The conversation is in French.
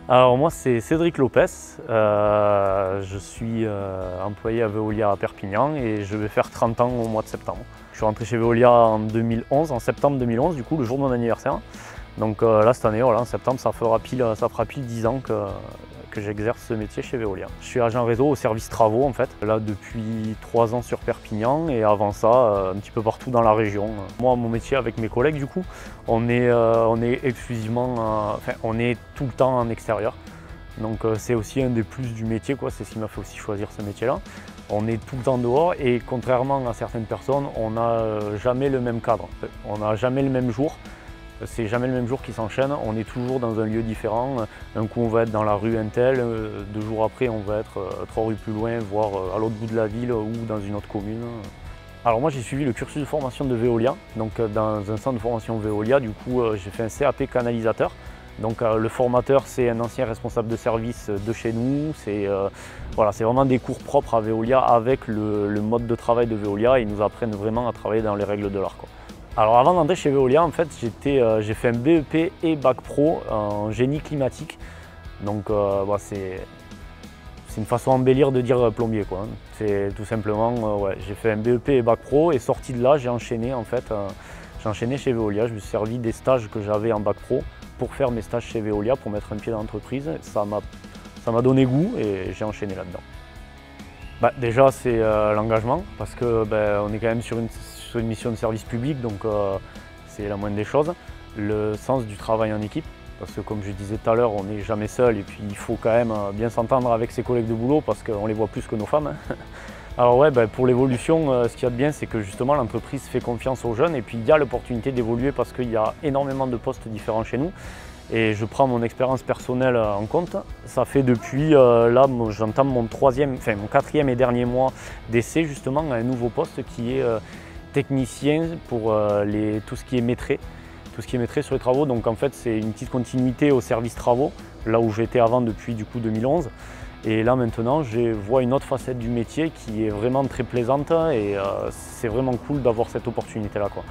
Alors moi c'est Cédric Lopez, je suis employé à Veolia à Perpignan et je vais faire 30 ans au mois de septembre. Je suis rentré chez Veolia en 2011, en septembre 2011 du coup, le jour de mon anniversaire. Donc là cette année, voilà, en septembre, ça fera pile 10 ans que j'exerce ce métier chez Veolia. Je suis agent réseau au service travaux en fait, là depuis 3 ans sur Perpignan et avant ça un petit peu partout dans la région. Moi mon métier avec mes collègues du coup, on est exclusivement, on est tout le temps en extérieur. Donc c'est aussi un des plus du métier, quoi. C'est ce qui m'a fait aussi choisir ce métier-là. On est tout le temps dehors et contrairement à certaines personnes, on n'a jamais le même cadre. On n'a jamais le même jour. C'est jamais le même jour qui s'enchaîne, on est toujours dans un lieu différent. Un coup on va être dans la rue Intel, 2 jours après on va être 3 rues plus loin, voire à l'autre bout de la ville ou dans une autre commune. Alors moi j'ai suivi le cursus de formation de Veolia, donc dans un centre de formation Veolia, du coup j'ai fait un CAP canalisateur. Donc le formateur c'est un ancien responsable de service de chez nous, c'est vraiment des cours propres à Veolia avec le mode de travail de Veolia, ils nous apprennent vraiment à travailler dans les règles de l'art, quoi. Alors avant d'entrer chez Veolia, en fait, j'ai fait un BEP et Bac Pro en génie climatique. Donc c'est une façon d'embellir de dire plombier, quoi. C'est tout simplement, ouais, j'ai fait un BEP et Bac Pro et sorti de là, j'ai enchaîné en fait. J'ai enchaîné chez Veolia, je me suis servi des stages que j'avais en Bac Pro pour faire mes stages chez Veolia, pour mettre un pied dans l'entreprise. Ça m'a donné goût et j'ai enchaîné là-dedans. Déjà c'est l'engagement parce que on est quand même sur une mission de service public, donc c'est la moindre des choses. Le sens du travail en équipe, parce que comme je disais tout à l'heure, on n'est jamais seul et puis il faut quand même bien s'entendre avec ses collègues de boulot parce qu'on les voit plus que nos femmes, hein. Alors ouais, pour l'évolution, ce qu'il y a de bien, c'est que justement l'entreprise fait confiance aux jeunes et puis il y a l'opportunité d'évoluer parce qu'il y a énormément de postes différents chez nous. Et je prends mon expérience personnelle en compte. Ça fait depuis, là, j'entame mon 4e et dernier mois d'essai justement à un nouveau poste qui est technicien pour tout ce qui est maîtrisé. Tout ce qui est maîtrisé sur les travaux. Donc en fait, c'est une petite continuité au service travaux, là où j'étais avant depuis du coup 2011. Et là maintenant, je vois une autre facette du métier qui est vraiment très plaisante et c'est vraiment cool d'avoir cette opportunité-là, quoi.